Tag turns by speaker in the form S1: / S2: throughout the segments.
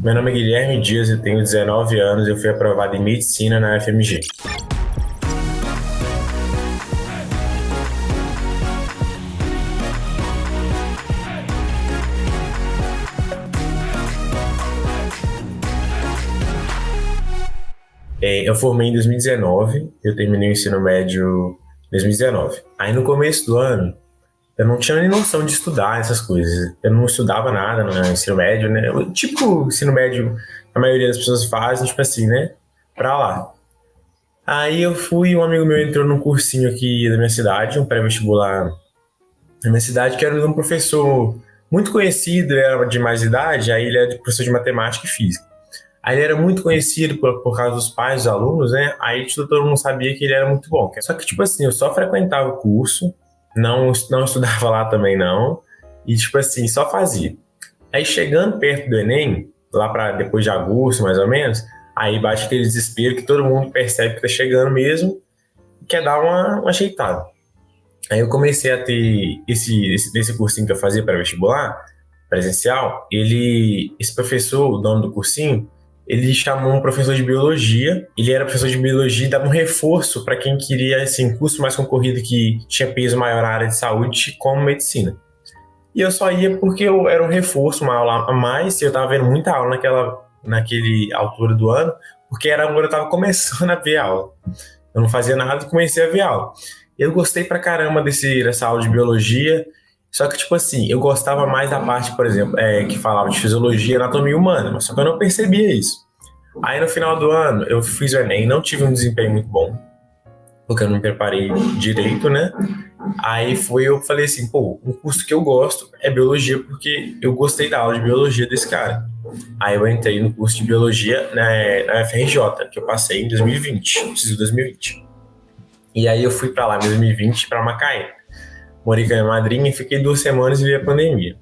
S1: Meu nome é Guilherme Dias, eu tenho 19 anos, eu fui aprovado em Medicina na FMG. Eu formei em 2019, eu terminei o ensino médio em 2019. Aí no começo do ano, eu não tinha nem noção de estudar essas coisas. Eu não estudava nada no ensino médio, né? Tipo, ensino médio, a maioria das pessoas fazem, tipo assim, né? Pra lá. Aí eu fui, um amigo meu entrou num cursinho aqui da minha cidade, um pré-vestibular na minha cidade, que era de um professor muito conhecido, ele era de mais idade, aí ele era professor de matemática e física. Aí ele era muito conhecido por causa dos pais dos alunos, né? Aí tipo, todo mundo sabia que ele era muito bom. Só que, tipo assim, eu só frequentava o curso, não estudava lá também, não. E, tipo assim, só fazia. Aí chegando perto do Enem, lá para depois de agosto, mais ou menos, aí bate aquele desespero que todo mundo percebe que tá chegando mesmo e quer dar uma ajeitada. Aí eu comecei a ter esse cursinho que eu fazia para vestibular, presencial, esse professor, o dono do cursinho, ele chamou um professor de biologia. Ele era professor de biologia e dava um reforço para quem queria, assim, curso mais concorrido que tinha peso maior na área de saúde, como medicina. E eu só ia porque eu era um reforço, uma aula a mais, e eu tava vendo muita aula naquele altura do ano, porque era quando eu tava começando a ver aula. Eu não fazia nada e comecei a ver aula. Eu gostei pra caramba dessa aula de biologia, só que, tipo assim, eu gostava mais da parte, por exemplo, que falava de fisiologia e anatomia humana, mas só que eu não percebia isso. Aí no final do ano eu fiz o Enem, não tive um desempenho muito bom, porque eu não me preparei direito, né? Aí eu falei assim, pô, um curso que eu gosto é biologia, porque eu gostei da aula de biologia desse cara. Aí eu entrei no curso de biologia na FRJ, que eu passei em 2020, preciso de 2020. E aí eu fui pra lá em 2020, pra Macaé. Morei com a minha madrinha e fiquei 2 semanas e veio a pandemia.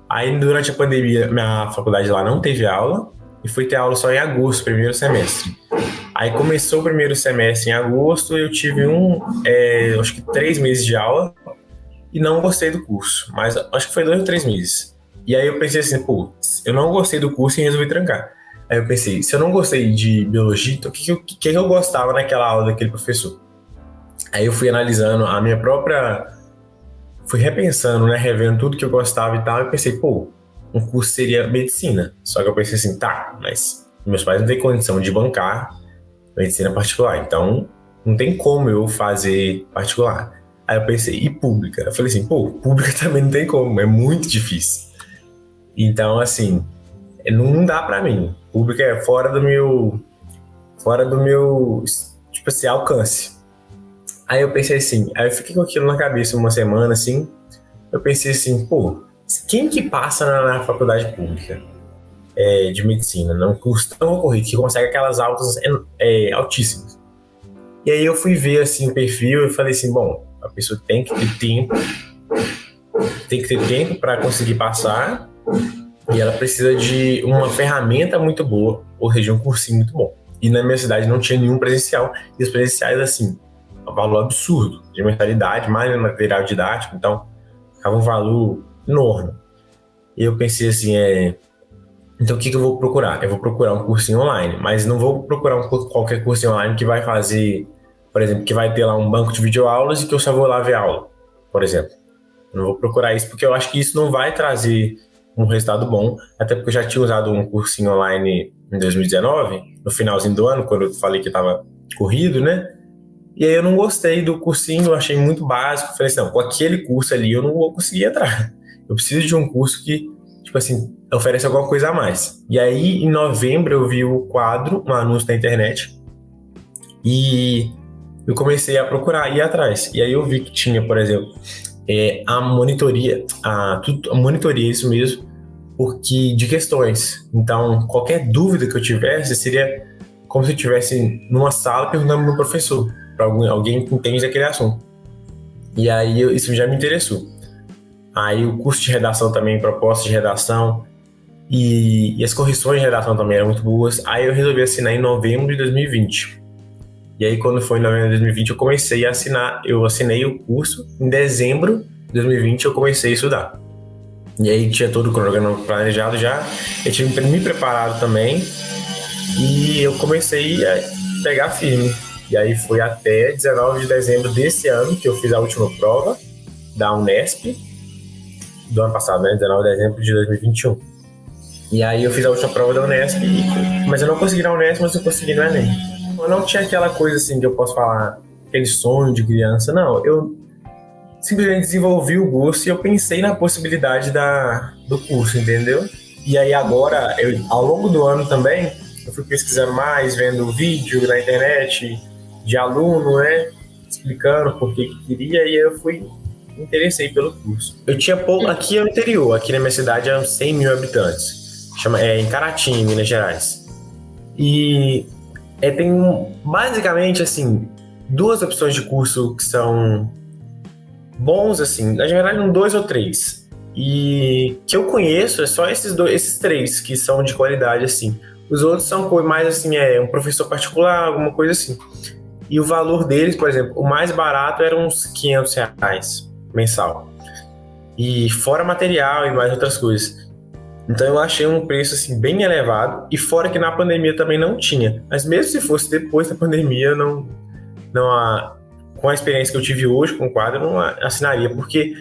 S1: Aí durante a pandemia, minha faculdade lá não teve aula, e fui ter aula só em agosto, primeiro semestre. Aí começou o primeiro semestre em agosto, eu tive acho que 3 meses de aula e não gostei do curso, mas acho que foi 2 ou 3 meses. E aí eu pensei assim, pô, eu não gostei do curso e resolvi trancar. Aí eu pensei, se eu não gostei de biologia, então o que eu gostava naquela aula daquele professor? Aí eu fui analisando a minha própria, fui repensando, né, revendo tudo que eu gostava e tal, e pensei, pô, um curso seria medicina. Só que eu pensei assim, tá, mas meus pais não têm condição de bancar medicina particular, então não tem como eu fazer particular. Aí eu pensei, e pública? Eu falei assim, pô, pública também não tem como, é muito difícil. Então, assim, não dá pra mim. Pública é fora do meu, tipo assim, alcance. Aí eu pensei assim, aí eu fiquei com aquilo na cabeça uma semana, assim, eu pensei assim, pô, quem que passa na faculdade pública de medicina, num curso tão concorrido, que consegue aquelas altas altíssimas? E aí eu fui ver assim o perfil e falei assim, bom, a pessoa tem que ter tempo para conseguir passar e ela precisa de uma ferramenta muito boa, ou seja, um cursinho muito bom. E na minha cidade não tinha nenhum presencial, e os presenciais, assim, um valor absurdo de mentalidade, mais material didático, então ficava um valor enorme. E eu pensei assim, então o que eu vou procurar? Eu vou procurar um cursinho online, mas não vou procurar qualquer cursinho online que vai fazer, por exemplo, que vai ter lá um banco de videoaulas e que eu só vou lá ver aula, por exemplo. Eu não vou procurar isso porque eu acho que isso não vai trazer um resultado bom, até porque eu já tinha usado um cursinho online em 2019, no finalzinho do ano, quando eu falei que estava corrido, né? E aí eu não gostei do cursinho, eu achei muito básico. Falei assim, não, com aquele curso ali eu não vou conseguir entrar. Eu preciso de um curso que, tipo assim, oferece alguma coisa a mais. E aí, em novembro, eu vi o quadro, um anúncio na internet, e eu comecei a procurar, ir atrás. E aí eu vi que tinha, por exemplo, a monitoria, a monitoria, isso mesmo, porque de questões. Então, qualquer dúvida que eu tivesse, seria como se eu estivesse numa sala perguntando pro professor, para alguém que entende daquele assunto. E aí isso já me interessou. Aí o curso de redação também, proposta de redação e as correções de redação também eram muito boas. Aí eu resolvi assinar em novembro de 2020. E aí quando foi em novembro de 2020 eu comecei a assinar, eu assinei o curso. Em dezembro de 2020 eu comecei a estudar. E aí tinha todo o cronograma planejado já. Eu tive me preparado também. E eu comecei a pegar firme. E aí foi até 19 de dezembro desse ano que eu fiz a última prova da Unesp, do ano passado, né? 19 de dezembro de 2021. E aí eu fiz a última prova da Unesp, mas eu não consegui na Unesp, mas eu consegui no Enem. Eu não tinha aquela coisa assim que eu posso falar, aquele sonho de criança, não. Eu simplesmente desenvolvi o curso e eu pensei na possibilidade do curso, entendeu? E aí agora, ao longo do ano também, eu fui pesquisando mais, vendo vídeo na internet de aluno, né? Explicando por que queria, e eu me interessei pelo curso. Eu tinha pouco, aqui no interior, aqui na minha cidade eram 100 mil habitantes, em Caratinga, em Minas Gerais. E tem basicamente, assim, duas opções de curso que são bons, assim, na verdade, dois ou três. E que eu conheço é só esses três que são de qualidade, assim. Os outros são mais, assim, um professor particular, alguma coisa assim. E o valor deles, por exemplo, o mais barato era uns R$ 500 mensal. E fora material e mais outras coisas. Então eu achei um preço, assim, bem elevado. E fora que na pandemia também não tinha. Mas mesmo se fosse depois da pandemia, com a experiência que eu tive hoje com o quadro, eu não assinaria, porque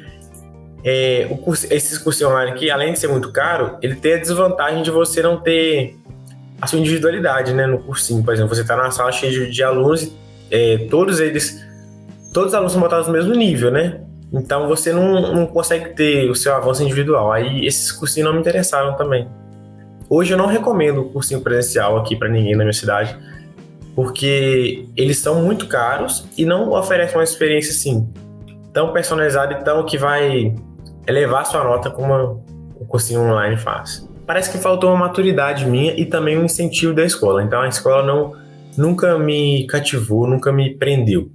S1: esses cursos online aqui, além de ser muito caro, ele tem a desvantagem de você não ter a sua individualidade, né, no cursinho. Por exemplo, você está numa sala cheia de alunos e todos os alunos são botados no mesmo nível, né? Então você não consegue ter o seu avanço individual. Aí esses cursinhos não me interessaram também. Hoje eu não recomendo o cursinho presencial aqui para ninguém na minha cidade, porque eles são muito caros e não oferecem uma experiência assim tão personalizada e tão que vai elevar sua nota como o cursinho online faz. Parece que faltou uma maturidade minha e também um incentivo da escola. Então a escola nunca me cativou, nunca me prendeu.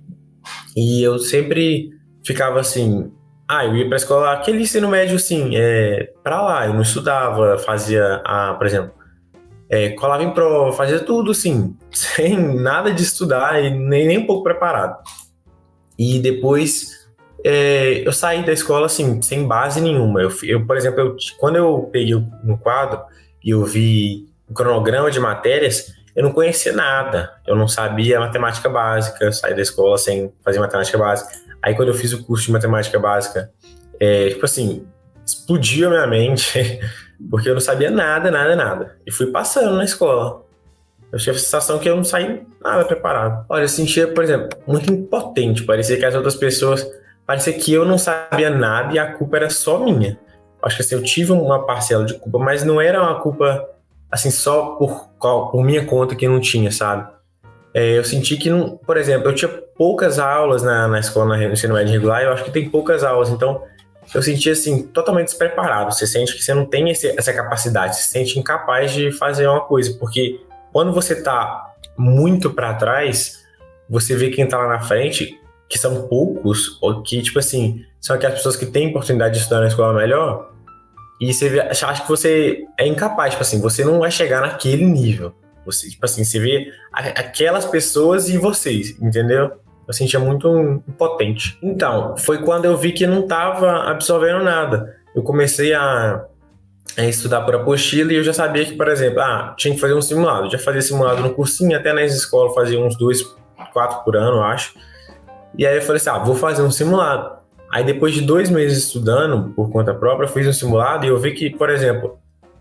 S1: E eu sempre ficava assim, eu ia pra escola, aquele ensino médio assim, pra lá, eu não estudava, fazia, por exemplo, colava em prova, fazia tudo assim, sem nada de estudar e nem um pouco preparado. E depois eu saí da escola assim, sem base nenhuma. Por exemplo, quando eu peguei no quadro e eu vi o cronograma de matérias, eu não conhecia nada. Eu não sabia matemática básica, eu saí da escola sem fazer matemática básica. Aí quando eu fiz o curso de matemática básica, tipo assim, explodiu a minha mente, porque eu não sabia nada, nada, nada. E fui passando na escola. Eu tive a sensação que eu não saí nada preparado. Olha, eu sentia, por exemplo, muito impotente. Parecia que as outras pessoas... Parecia que eu não sabia nada e a culpa era só minha. Acho que assim, eu tive uma parcela de culpa, mas não era uma culpa assim só por minha conta que não tinha, sabe? Eu senti que, não, por exemplo, eu tinha poucas aulas na escola, no ensino médio regular, eu acho que tem poucas aulas, então eu sentia assim, totalmente despreparado. Você sente que você não tem essa capacidade, você se sente incapaz de fazer uma coisa, porque quando você tá muito para trás, você vê quem tá lá na frente, que são poucos, ou que, tipo assim, são aquelas pessoas que têm oportunidade de estudar na escola melhor, e você acha que você é incapaz, tipo assim, você não vai chegar naquele nível. Você, tipo assim, você vê aquelas pessoas e vocês, entendeu? Eu sentia muito impotente. Então, foi quando eu vi que não estava absorvendo nada. Eu comecei a estudar por apostila e eu já sabia que, por exemplo, tinha que fazer um simulado. Eu já fazia simulado no cursinho, até nas escolas fazia uns 2, 4 por ano, eu acho. E aí eu falei assim, vou fazer um simulado. Aí depois de 2 meses estudando por conta própria, eu fiz um simulado e eu vi que, por exemplo,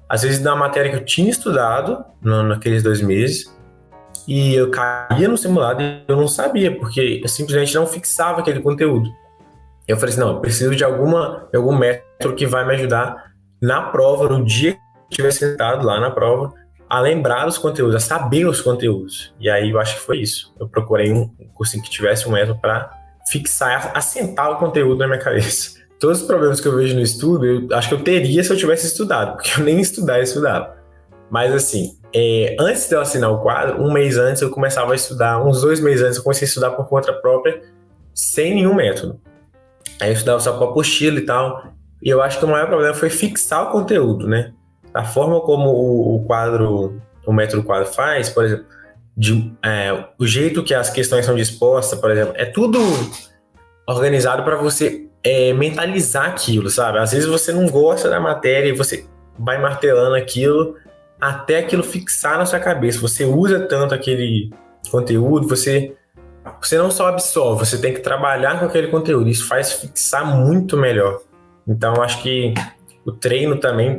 S1: às vezes na matéria que eu tinha estudado naqueles 2 meses, e eu caía no simulado e eu não sabia, porque eu simplesmente não fixava aquele conteúdo. Eu falei assim, não, eu preciso de algum método que vai me ajudar na prova, no dia que eu estiver sentado lá na prova, a lembrar os conteúdos, a saber os conteúdos. E aí eu acho que foi isso. Eu procurei um cursinho que tivesse um método para fixar, assentar o conteúdo na minha cabeça. Todos os problemas que eu vejo no estudo, eu acho que eu teria se eu tivesse estudado, porque eu nem estudava. Mas assim, antes de eu assinar o quadro, um mês antes eu começava a estudar, uns 2 meses antes eu comecei a estudar por conta própria, sem nenhum método. Aí eu estudava só por apostila e tal, e eu acho que o maior problema foi fixar o conteúdo, né? Da forma como o método quadro faz, por exemplo, o jeito que as questões são dispostas, por exemplo, é tudo organizado para você mentalizar aquilo, sabe? Às vezes você não gosta da matéria e você vai martelando aquilo até aquilo fixar na sua cabeça. Você usa tanto aquele conteúdo, você não só absorve, você tem que trabalhar com aquele conteúdo. Isso faz fixar muito melhor. Então, eu acho que o treino também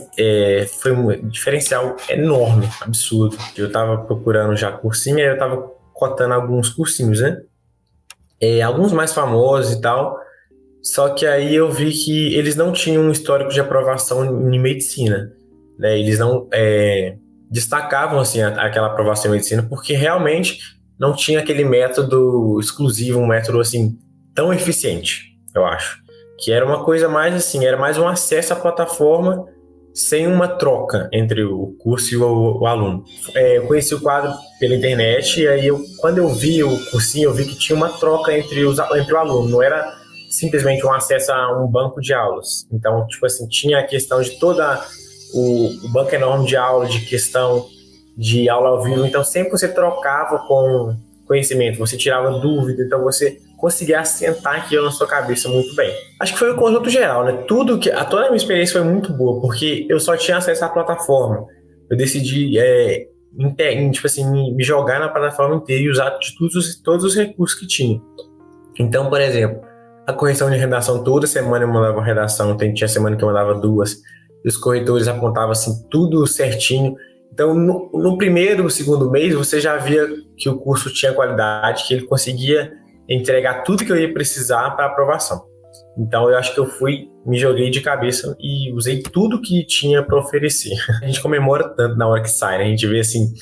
S1: foi um diferencial enorme, absurdo. Eu estava procurando já cursinho, aí eu estava cotando alguns cursinhos, né? Alguns mais famosos e tal. Só que aí eu vi que eles não tinham um histórico de aprovação em medicina, né? Eles não destacavam assim aquela aprovação em medicina porque realmente não tinha aquele método exclusivo, um método assim tão eficiente, eu acho. Que era uma coisa mais assim, era mais um acesso à plataforma sem uma troca entre o curso e o aluno. Eu conheci o quadro pela internet e aí quando eu vi o cursinho, eu vi que tinha uma troca entre o aluno, não era simplesmente um acesso a um banco de aulas. Então, tipo assim, tinha a questão de toda o banco enorme de aula, de questão de aula ao vivo. Então, sempre você trocava com conhecimento, você tirava dúvida, então você conseguia assentar aquilo na sua cabeça muito bem. Acho que foi o conjunto geral, né? Toda a minha experiência foi muito boa, porque eu só tinha acesso à plataforma. Eu decidi, tipo assim, me jogar na plataforma inteira e usar de todos os recursos que tinha. Então, por exemplo, a correção de redação, toda semana eu mandava uma redação, tinha semana que eu mandava duas, e os corretores apontavam assim, tudo certinho. Então, no primeiro, segundo mês, você já via que o curso tinha qualidade, que ele conseguia entregar tudo que eu ia precisar para aprovação. Então, eu acho que me joguei de cabeça e usei tudo que tinha para oferecer. A gente comemora tanto na hora que sai, né? A gente vê assim,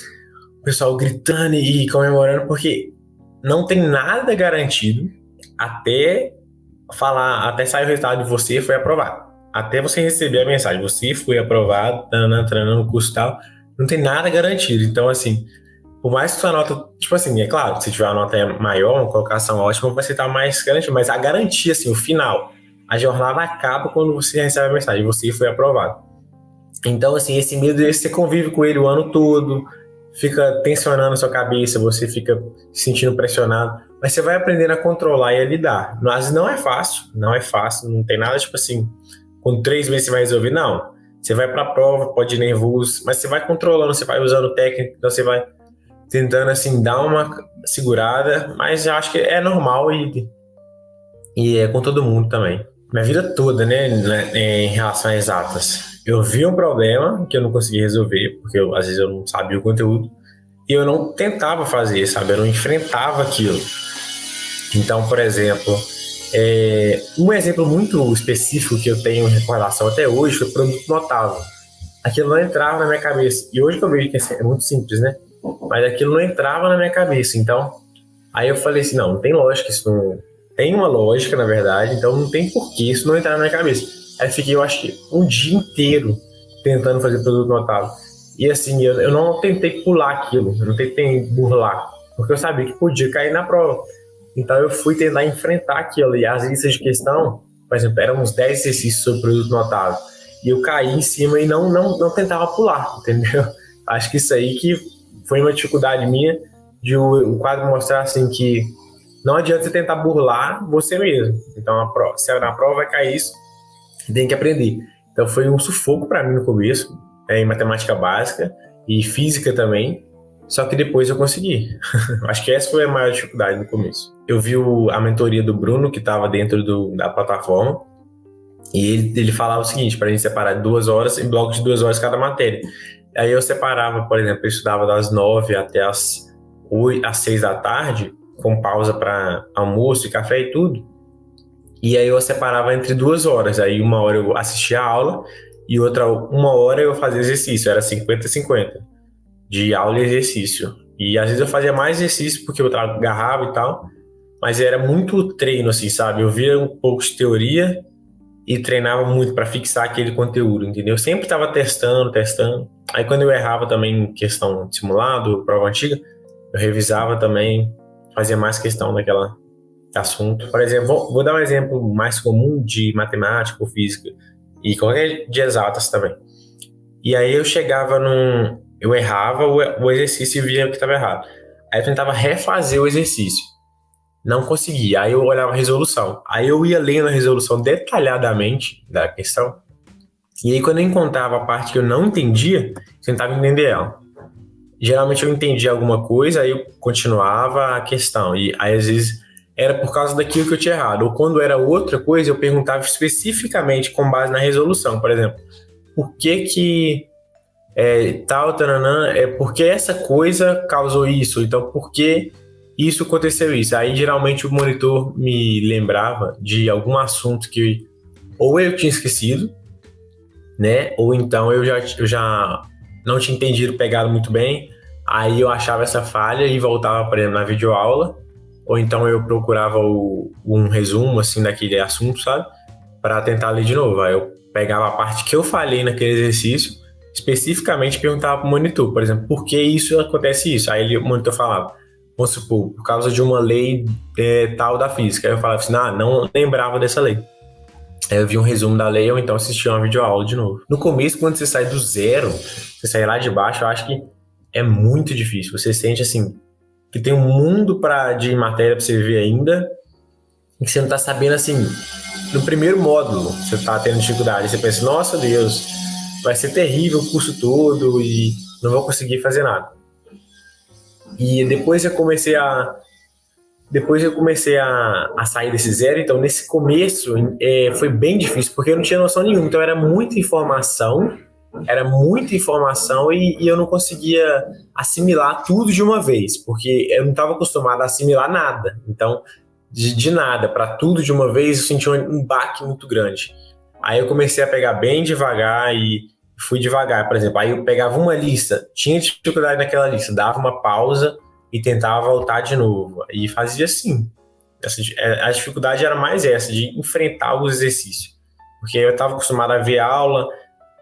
S1: o pessoal gritando e comemorando, porque não tem nada garantido até sair o resultado de você foi aprovado. Até você receber a mensagem, você foi aprovado, entrando no curso e tal, não tem nada garantido. Então, assim, por mais que sua nota, tipo assim, é claro, se tiver uma nota maior, uma colocação ótima, você tá mais garantido, mas a garantia, assim, o final, a jornada acaba quando você recebe a mensagem, você foi aprovado. Então, assim, esse medo, você convive com ele o ano todo, fica tensionando a sua cabeça, você fica se sentindo pressionado, mas você vai aprendendo a controlar e a lidar. Mas não é fácil, não tem nada tipo assim, com 3 meses você vai resolver, não. Você vai para a prova, pode ir nervoso, mas você vai controlando, você vai usando técnica, então você vai tentando assim dar uma segurada, mas eu acho que é normal e é com todo mundo também. Minha vida toda, né, em relação a exatas. Eu vi um problema que eu não conseguia resolver, porque às vezes eu não sabia o conteúdo, e eu não tentava fazer, sabe? Eu não enfrentava aquilo. Então, por exemplo, um exemplo muito específico que eu tenho em recordação até hoje foi o produto notável. Aquilo não entrava na minha cabeça. E hoje que eu vejo que é muito simples, né? Mas aquilo não entrava na minha cabeça. Então, aí eu falei assim, não tem lógica, isso não... Tem uma lógica, na verdade, então não tem porquê isso não entrar na minha cabeça. Aí fiquei, eu acho que um dia inteiro tentando fazer produto notável. E assim, eu não tentei pular aquilo, eu não tentei burlar, porque eu sabia que podia cair na prova. Então eu fui tentar enfrentar aquilo. E as listas de questão, por exemplo, eram uns 10 exercícios sobre produto notável. E eu caí em cima e não tentava pular, entendeu? Acho que isso aí que foi uma dificuldade minha de o quadro mostrar assim que não adianta você tentar burlar você mesmo. Então, se na prova vai cair isso, tem que aprender. Então, foi um sufoco para mim no começo, em matemática básica e física também. Só que depois eu consegui. Acho que essa foi a maior dificuldade no começo. Eu vi a mentoria do Bruno, que estava dentro da plataforma, e ele falava o seguinte, para a gente separar 2 horas em blocos de 2 horas cada matéria. Aí eu separava, por exemplo, eu estudava das 9 até as 6 da tarde, com pausa para almoço e café e tudo. E aí eu separava entre 2 horas. Aí 1 hora eu assistia a aula e outra 1 hora eu fazia exercício. Era 50-50 de aula e exercício. E às vezes eu fazia mais exercício porque eu agarrava e tal. Mas era muito treino, assim, sabe? Eu via um pouco de teoria e treinava muito para fixar aquele conteúdo, entendeu? Eu sempre estava testando. Aí quando eu errava também em questão de simulado, prova antiga, eu revisava também, fazia mais questão daquele assunto. Por exemplo, vou dar um exemplo mais comum de matemática ou física e qualquer de exatas também. E aí eu errava o exercício e via que estava errado. Aí eu tentava refazer o exercício. não conseguia. Aí eu olhava a resolução. Aí eu ia lendo a resolução detalhadamente da questão. E aí quando eu encontrava a parte que eu não entendia, eu tentava entender ela. Geralmente eu entendia alguma coisa, aí eu continuava a questão. E aí às vezes era por causa daquilo que eu tinha errado. Ou quando era outra coisa, eu perguntava especificamente com base na resolução. Por exemplo, por que tal, tananã, por que essa coisa causou isso? Então, por que isso aconteceu isso? Aí geralmente o monitor me lembrava de algum assunto que ou eu tinha esquecido, né? Ou então eu já não tinha entendido, pegado muito bem. Aí eu achava essa falha e voltava, por exemplo, na videoaula. Ou então eu procurava um resumo, assim, daquele assunto, sabe? Para tentar ler de novo. Aí eu pegava a parte que eu falei naquele exercício, especificamente perguntava para o monitor, por exemplo, por que isso acontece isso? Aí o monitor falava, vamos supor, por causa de uma lei tal da física. Aí eu falava assim, não lembrava dessa lei. Aí eu vi um resumo da lei ou então assistia uma videoaula de novo. No começo, quando você sai do zero, você sai lá de baixo, eu acho que é muito difícil. Você sente assim que tem um mundo de matéria para você ver ainda e que você não tá sabendo assim. No primeiro módulo, você tá tendo dificuldade. Você pensa, nossa Deus, vai ser terrível o curso todo e não vou conseguir fazer nada. E depois eu comecei a sair desse zero, então nesse começo foi bem difícil, porque eu não tinha noção nenhuma, então era muita informação e eu não conseguia assimilar tudo de uma vez, porque eu não estava acostumado a assimilar nada, então de nada para tudo de uma vez eu senti um baque muito grande. Aí eu comecei a pegar bem devagar e fui devagar, por exemplo, aí eu pegava uma lista, tinha dificuldade naquela lista, dava uma pausa e tentava voltar de novo. E fazia assim. A dificuldade era mais essa, de enfrentar o exercício. Porque eu estava acostumado a ver aula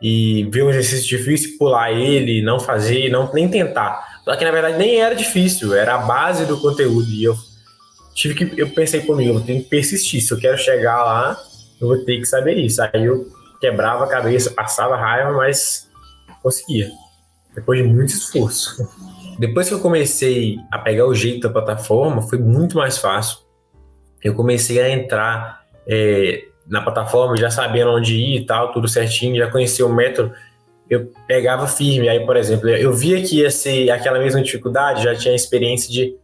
S1: e ver um exercício difícil, pular ele, não fazer, nem tentar. Só que na verdade nem era difícil, era a base do conteúdo. E eu pensei comigo, eu tenho que persistir. Se eu quero chegar lá, eu vou ter que saber isso. Aí eu quebrava a cabeça, passava raiva, mas conseguia. Depois de muito esforço. Depois que eu comecei a pegar o jeito da plataforma, foi muito mais fácil. Eu comecei a entrar na plataforma, já sabendo onde ir e tal, tudo certinho, já conhecia o método, eu pegava firme. Aí, por exemplo, eu via que ia ser aquela mesma dificuldade, já tinha a experiência de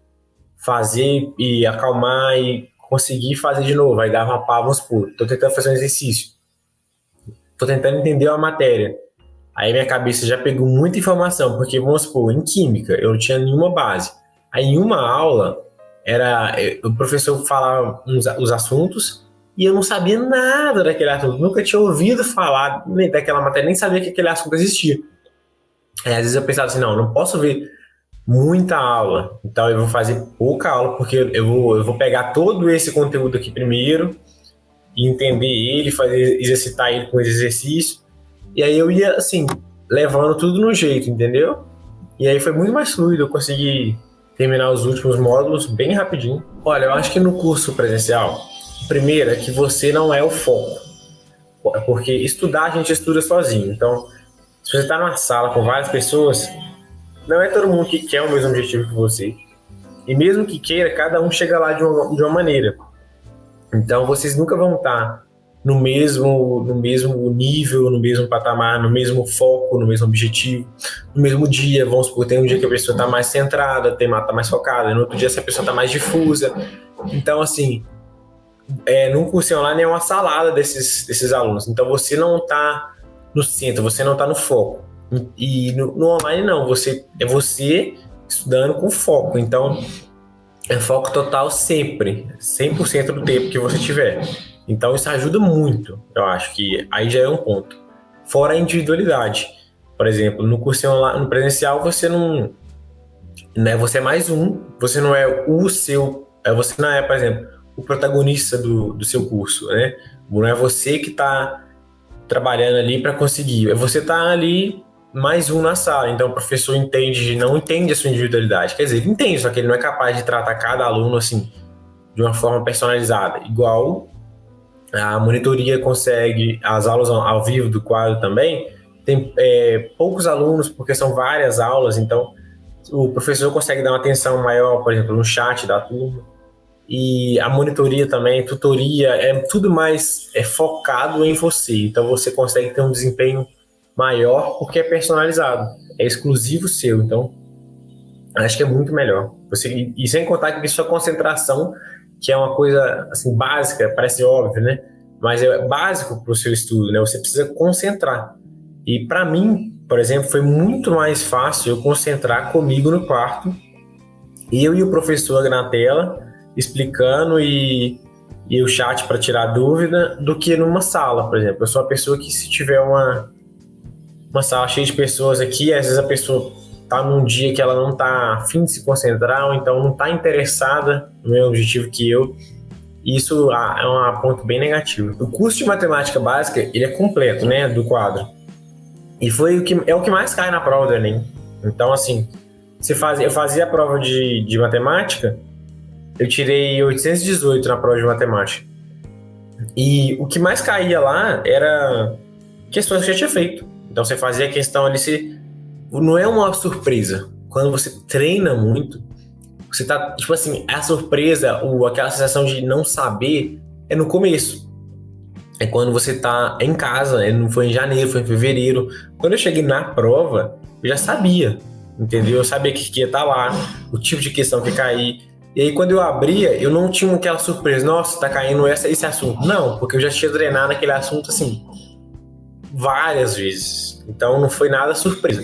S1: fazer e acalmar e conseguir fazer de novo. Aí dava uma pá, vamos supor, tô tentando fazer um exercício, tô tentando entender uma matéria. Aí minha cabeça já pegou muita informação, porque vamos supor, em química eu não tinha nenhuma base. Aí em uma aula, o professor falava os assuntos e eu não sabia nada daquele assunto. Nunca tinha ouvido falar daquela matéria, nem sabia que aquele assunto existia. Aí às vezes eu pensava assim, não posso ver muita aula, então eu vou fazer pouca aula, porque eu vou pegar todo esse conteúdo aqui primeiro e entender ele, exercitar ele com exercício. E aí eu ia, assim, levando tudo no jeito, entendeu? E aí foi muito mais fluido, eu consegui terminar os últimos módulos bem rapidinho. Olha, eu acho que no curso presencial, primeiro é que você não é o foco. Porque estudar, a gente estuda sozinho. Então, se você está numa sala com várias pessoas, não é todo mundo que quer o mesmo objetivo que você. E mesmo que queira, cada um chega lá de uma maneira. Então, vocês nunca vão estar no mesmo nível, no mesmo patamar, no mesmo foco, no mesmo objetivo, no mesmo dia. Vamos supor, tem um dia que a pessoa está mais centrada, está mais focada, no outro dia essa pessoa está mais difusa. Então, assim, num curso online é uma salada desses alunos. Então, você não está no centro, você não está no foco. E no online, não. Você estudando com foco. Então, é foco total sempre, 100% do tempo que você tiver. Então isso ajuda muito, eu acho que aí já é um ponto. Fora a individualidade. Por exemplo, no curso online, no presencial, você não, né, você é mais um, você não é você não é, por exemplo, o protagonista do seu curso, né? Não é você que está trabalhando ali para conseguir, você tá ali mais um na sala, então o professor não entende a sua individualidade, quer dizer, ele entende, só que ele não é capaz de tratar cada aluno assim, de uma forma personalizada, igual a monitoria consegue, as aulas ao vivo do quadro também, tem poucos alunos, porque são várias aulas, então o professor consegue dar uma atenção maior, por exemplo, no chat da turma, e a monitoria também, tutoria, é tudo mais focado em você. Então você consegue ter um desempenho maior porque é personalizado, é exclusivo seu. Então acho que é muito melhor. E sem contar que sua concentração, que é uma coisa assim básica, parece óbvio, né? Mas é básico para o seu estudo, né? Você precisa concentrar. E para mim, por exemplo, foi muito mais fácil eu concentrar comigo no quarto, eu e o professor na tela, explicando e o chat para tirar dúvida, do que numa sala, por exemplo. Eu sou uma pessoa que, se tiver uma sala cheia de pessoas aqui, às vezes a pessoa tá num dia que ela não tá afim de se concentrar, ou então não tá interessada no mesmo objetivo que eu. E isso é um ponto bem negativo. O curso de matemática básica, ele é completo, né, do quadro. E é o que mais cai na prova do Enem. Então, assim, eu fazia a prova de matemática, eu tirei 818 na prova de matemática. E o que mais caía lá era questões que eu já tinha feito. Então você fazia a questão ali, não é uma surpresa. Quando você treina muito, você tá, tipo assim, a surpresa, aquela sensação de não saber, é no começo. É quando você tá em casa, não foi em janeiro, foi em fevereiro. Quando eu cheguei na prova, eu já sabia, entendeu? Eu sabia que ia estar lá, o tipo de questão que ia cair. E aí, quando eu abria, eu não tinha aquela surpresa, nossa, tá caindo esse assunto. Não, porque eu já tinha treinado aquele assunto, assim, várias vezes. Então, não foi nada surpresa.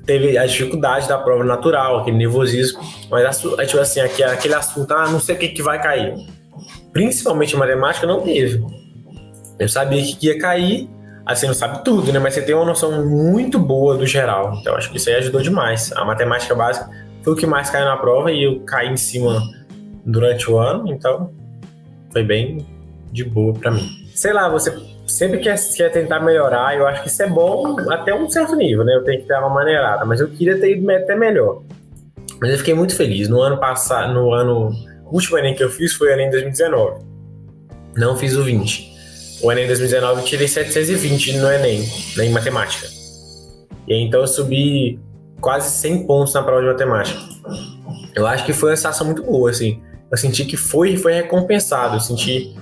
S1: Teve a dificuldade da prova natural, aquele nervosismo, mas, tipo assim, aquele assunto, não sei o que vai cair. Principalmente em matemática, não teve. Eu sabia que ia cair, assim, não sabe tudo, né? Mas você tem uma noção muito boa do geral. Então, acho que isso aí ajudou demais. A matemática básica foi o que mais caiu na prova e eu caí em cima durante o ano, então foi bem de boa para mim. Sei lá, você sempre quer tentar melhorar, eu acho que isso é bom até um certo nível, né? Eu tenho que dar uma maneirada, mas eu queria ter ido até melhor. Mas eu fiquei muito feliz. No ano passado, o último Enem que eu fiz foi o Enem 2019. Não fiz o 20. O Enem 2019 eu tirei 720 no Enem, né, em matemática. E aí, então eu subi quase 100 pontos na prova de matemática. Eu acho que foi uma sensação muito boa, assim. Eu senti que foi recompensado. Eu senti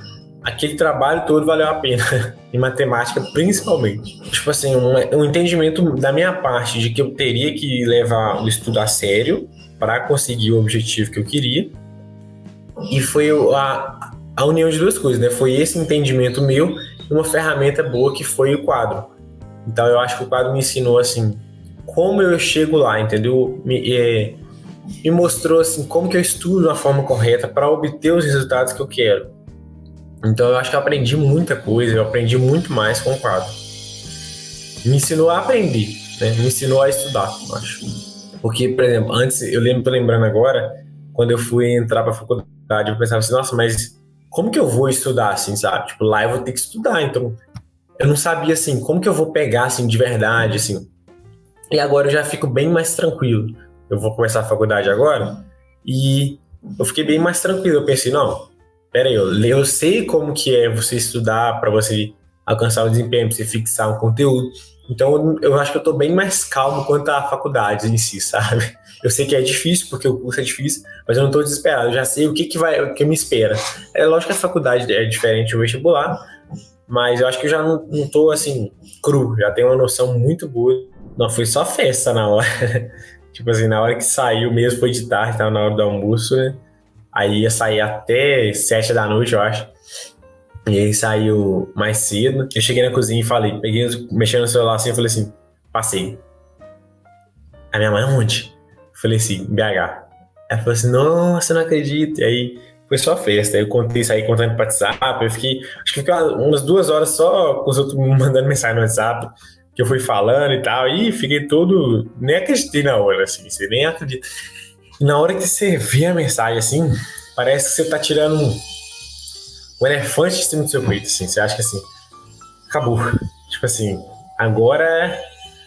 S1: aquele trabalho todo valeu a pena. Em matemática, principalmente. Tipo assim, um entendimento da minha parte de que eu teria que levar o estudo a sério para conseguir o objetivo que eu queria. E foi a união de duas coisas, né? Foi esse entendimento meu e uma ferramenta boa que foi o quadro. Então eu acho que o quadro me ensinou, assim, como eu chego lá, entendeu? Me mostrou, assim, como que eu estudo de uma forma correta para obter os resultados que eu quero. Então eu acho que eu aprendi muita coisa, eu aprendi muito mais com o quadro. Me ensinou a aprender, né? Me ensinou a estudar, eu acho. Porque, por exemplo, antes, tô lembrando agora, quando eu fui entrar para a faculdade, eu pensava assim, nossa, mas como que eu vou estudar, assim, sabe? Tipo, lá eu vou ter que estudar, então eu não sabia, assim, como que eu vou pegar, assim, de verdade, assim. E agora eu já fico bem mais tranquilo. Eu vou começar a faculdade agora e eu fiquei bem mais tranquilo. Eu pensei, não, peraí, eu sei como que é você estudar para você alcançar o desempenho, para você fixar um conteúdo. Então eu acho que eu tô bem mais calmo quanto à faculdade em si, sabe? Eu sei que é difícil, porque o curso é difícil, mas eu não tô desesperado. Eu já sei o que me espera. É lógico que a faculdade é diferente do vestibular, mas eu acho que eu já não tô, assim, cru. Já tenho uma noção muito boa. Não, foi só festa na hora. Tipo assim, na hora que saiu mesmo, foi de tarde, tava na hora do almoço, né? Aí ia sair até 7 da noite, eu acho. E aí saiu mais cedo. Eu cheguei na cozinha e falei, mexendo no celular assim, eu falei assim, passei. A minha mãe, onde? Eu falei assim, BH. Ela falou assim, nossa, não acredito. E aí foi só festa. Aí eu saí contando pro WhatsApp. Acho que fiquei umas 2 horas só com os outros me mandando mensagem no WhatsApp, que eu fui falando e tal. E fiquei todo. Nem acreditei na hora, assim. Você nem acredita. E na hora que você vê a mensagem, assim, parece que você tá tirando um elefante de cima do seu peito, assim. Você acha que assim, acabou. Tipo assim, agora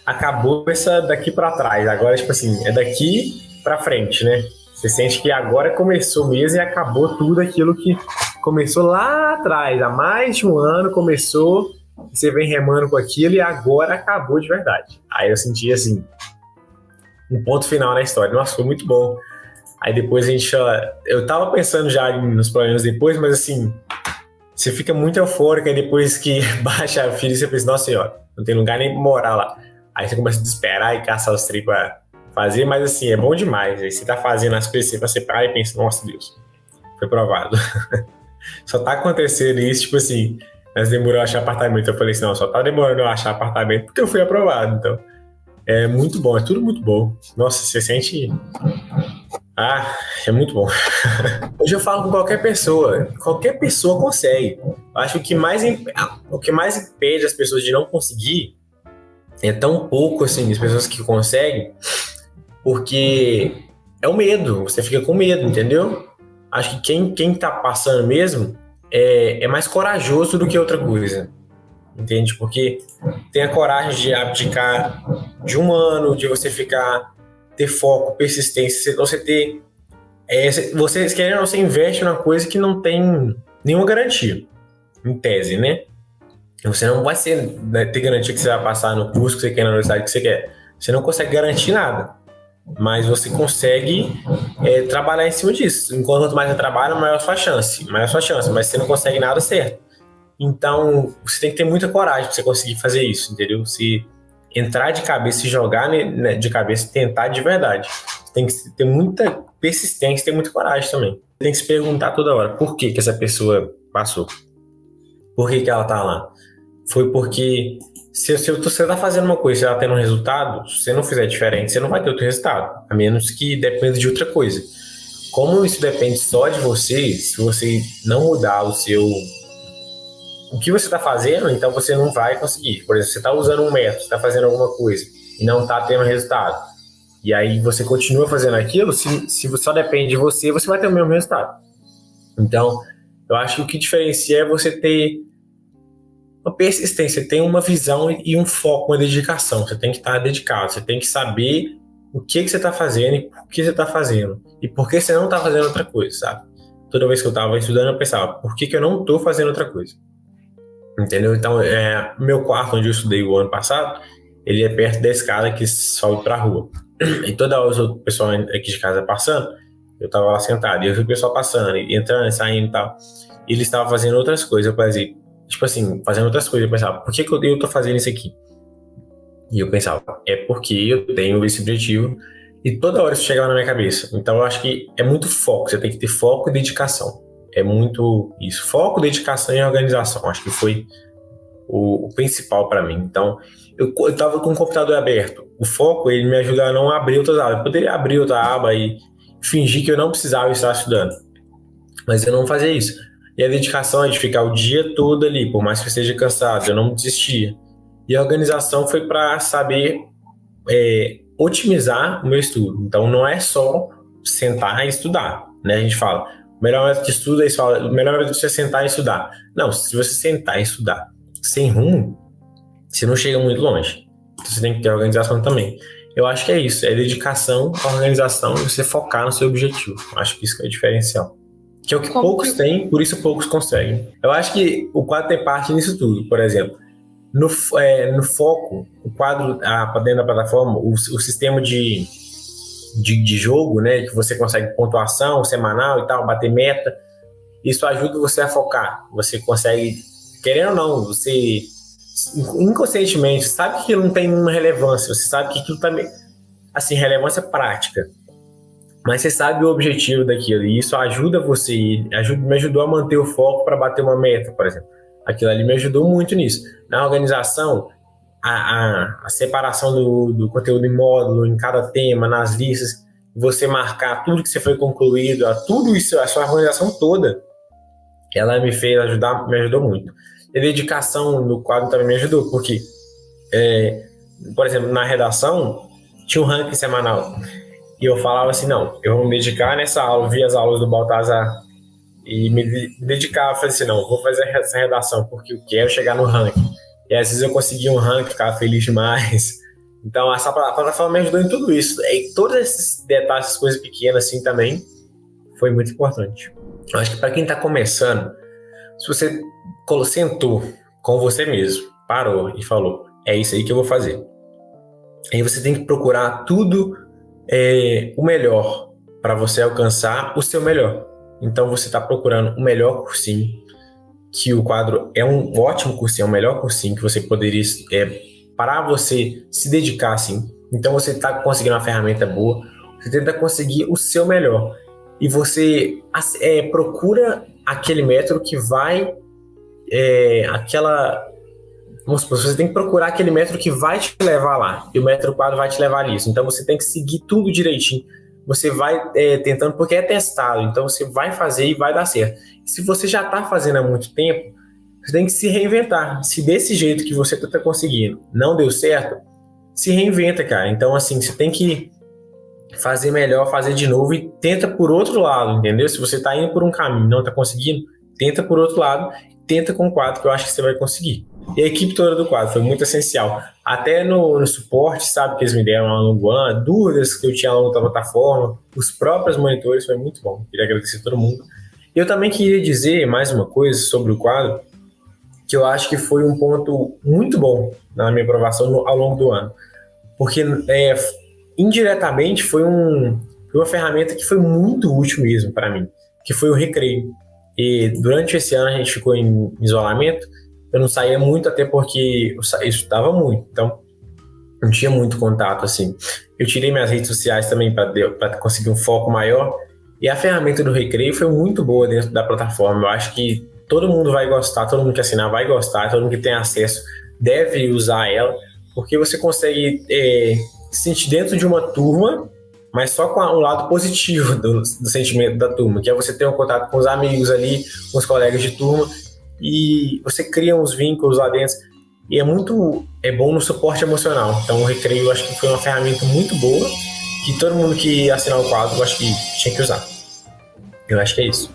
S1: acabou essa daqui pra trás. Agora, tipo assim, é daqui pra frente, né? Você sente que agora começou mesmo e acabou tudo aquilo que começou lá atrás. Há mais de um ano começou, você vem remando com aquilo e agora acabou de verdade. Aí eu senti, assim, um ponto final na história. Nossa, foi muito bom. Aí depois a gente, eu tava pensando já nos problemas depois, mas assim, você fica muito eufórico, e depois que baixa a filha, você pensa, nossa senhora, não tem lugar nem pra morar lá. Aí você começa a desesperar e caçar os trem pra fazer, mas assim, é bom demais. Aí você tá fazendo as coisas, você para e pensa, nossa Deus, foi provado. Só tá acontecendo isso, tipo assim, mas demorou a achar apartamento. Eu falei assim, não, só tá demorando eu achar apartamento porque eu fui aprovado. Então, é muito bom, é tudo muito bom. Nossa, você sente. Ah, é muito bom. Hoje eu falo com qualquer pessoa consegue. Eu acho que o que mais impede as pessoas de não conseguir é tão pouco assim, as pessoas que conseguem, porque é o medo, você fica com medo, entendeu? Acho que quem tá passando mesmo é mais corajoso do que outra coisa, entende? Porque tem a coragem de abdicar de um ano, de você ter foco, persistência, você ter. Você, querendo ou não, você investe numa coisa que não tem nenhuma garantia, em tese, né? Você não vai ter garantia que você vai passar no curso que você quer, na universidade que você quer. Você não consegue garantir nada. Mas você consegue trabalhar em cima disso. Enquanto quanto mais você trabalha, maior a sua chance. Maior a sua chance, mas você não consegue nada certo. Então, você tem que ter muita coragem para você conseguir fazer isso, entendeu? Se entrar de cabeça e jogar de cabeça e tentar de verdade. Você tem que ter muita persistência e ter muita coragem também. Tem que se perguntar toda hora por que essa pessoa passou. Por que ela tá lá? Foi porque se você tá fazendo uma coisa e ela tendo um resultado, se você não fizer diferente, você não vai ter outro resultado, a menos que dependa de outra coisa. Como isso depende só de você, se você não mudar o que você está fazendo, então você não vai conseguir. Por exemplo, você está usando um método, você está fazendo alguma coisa e não está tendo resultado. E aí você continua fazendo aquilo, se só depende de você, você vai ter o mesmo resultado. Então, eu acho que o que diferencia é você ter uma persistência, tem uma visão e um foco, uma dedicação. Você tem que estar dedicado, você tem que saber o que você está fazendo e por que você está fazendo. E por que você não está fazendo outra coisa, sabe? Toda vez que eu estava estudando, eu pensava, por que eu não estou fazendo outra coisa? Entendeu? Então, meu quarto, onde eu estudei o ano passado, ele é perto da escada que sobe para a rua. E toda hora o pessoal aqui de casa passando, eu estava lá sentado, e eu vi o pessoal passando, entrando, saindo e tal. E eles estavam fazendo outras coisas. Eu pensei, tipo assim, fazendo outras coisas. Eu pensava, por que eu tô fazendo isso aqui? E eu pensava, é porque eu tenho esse objetivo e toda hora isso chegava na minha cabeça. Então eu acho que é muito foco, você tem que ter foco e dedicação. É muito isso, foco, dedicação e organização. Acho que foi o principal para mim. Então eu tava com o computador aberto. O foco, ele me ajuda a não abrir outras abas. Eu poderia abrir outra aba e fingir que eu não precisava estar estudando. Mas eu não fazia isso. E a dedicação é de ficar o dia todo ali, por mais que eu esteja cansado, eu não desistia. E a organização foi para saber otimizar o meu estudo. Então não é só sentar e estudar, né? A gente fala, o melhor método de estudo é isso, o melhor método é sentar e estudar. Não, se você sentar e estudar sem rumo, você não chega muito longe. Então, você tem que ter organização também. Eu acho que é isso, é dedicação, organização e você focar no seu objetivo. Acho que isso é o diferencial. Que é o que poucos têm, por isso poucos conseguem. Eu acho que o quadro tem parte nisso tudo. Por exemplo, no foco, o quadro dentro da plataforma, o sistema de jogo, né, que você consegue pontuação semanal e tal, bater meta, isso ajuda você a focar. Você consegue, querendo ou não, você inconscientemente sabe que aquilo não tem nenhuma relevância, você sabe que aquilo também, assim, relevância prática. Mas você sabe o objetivo daquilo, e isso ajuda você, me ajudou a manter o foco para bater uma meta, por exemplo. Aquilo ali me ajudou muito nisso. Na organização, a separação do conteúdo em módulo, em cada tema, nas listas, você marcar tudo que você foi concluído, tudo isso, a sua organização toda, ela me ajudou muito. E a dedicação no quadro também me ajudou, porque, por exemplo, na redação, tinha um ranking semanal. E eu falava assim, não, eu vou me dedicar nessa aula, vi as aulas do Baltazar e me dedicava, falei assim, não, vou fazer essa redação porque eu quero chegar no ranking. E às vezes eu conseguia um ranking, ficava feliz demais. Então essa plataforma me ajudou em tudo isso. E todos esses detalhes, essas coisas pequenas assim também, foi muito importante. Eu acho que para quem está começando, se você sentou com você mesmo, parou e falou, é isso aí que eu vou fazer. Aí você tem que procurar tudo o melhor para você alcançar o seu melhor. Então você está procurando o melhor cursinho, que o quadro é um ótimo cursinho, é o melhor cursinho que você poderia, para você se dedicar assim. Então você está conseguindo uma ferramenta boa, você tenta conseguir o seu melhor. E você procura aquele método que vai, aquela. Vamos supor, você tem que procurar aquele método que vai te levar lá. E o método quadro vai te levar nisso. Então você tem que seguir tudo direitinho. Você vai tentando, porque é testado. Então você vai fazer e vai dar certo. Se você já está fazendo há muito tempo, você tem que se reinventar. Se desse jeito que você está conseguindo não deu certo, se reinventa, cara. Então, assim, você tem que fazer melhor, fazer de novo e tenta por outro lado, entendeu? Se você está indo por um caminho e não está conseguindo, tenta por outro lado, tenta com o quadro que eu acho que você vai conseguir. E a equipe toda do quadro foi muito essencial. Até no suporte, sabe, que eles me deram ao longo do ano, dúvidas que eu tinha ao longo da plataforma, os próprios monitores, foi muito bom. Queria agradecer a todo mundo. E eu também queria dizer mais uma coisa sobre o quadro, que eu acho que foi um ponto muito bom na minha aprovação ao longo do ano. Porque indiretamente foi uma ferramenta que foi muito útil mesmo para mim, que foi o recreio. E durante esse ano a gente ficou em isolamento, eu não saía muito, até porque eu estudava muito, então não tinha muito contato assim. Eu tirei minhas redes sociais também para conseguir um foco maior, e a ferramenta do recreio foi muito boa dentro da plataforma. Eu acho que todo mundo vai gostar, todo mundo que assinar vai gostar, todo mundo que tem acesso deve usar ela, porque você consegue se sentir dentro de uma turma, mas só com o lado positivo do sentimento da turma, que é você ter um contato com os amigos ali, com os colegas de turma, e você cria uns vínculos lá dentro, e é bom no suporte emocional. Então o Recreio eu acho que foi uma ferramenta muito boa, que todo mundo que assinar o quadro eu acho que tinha que usar. Eu acho que é isso.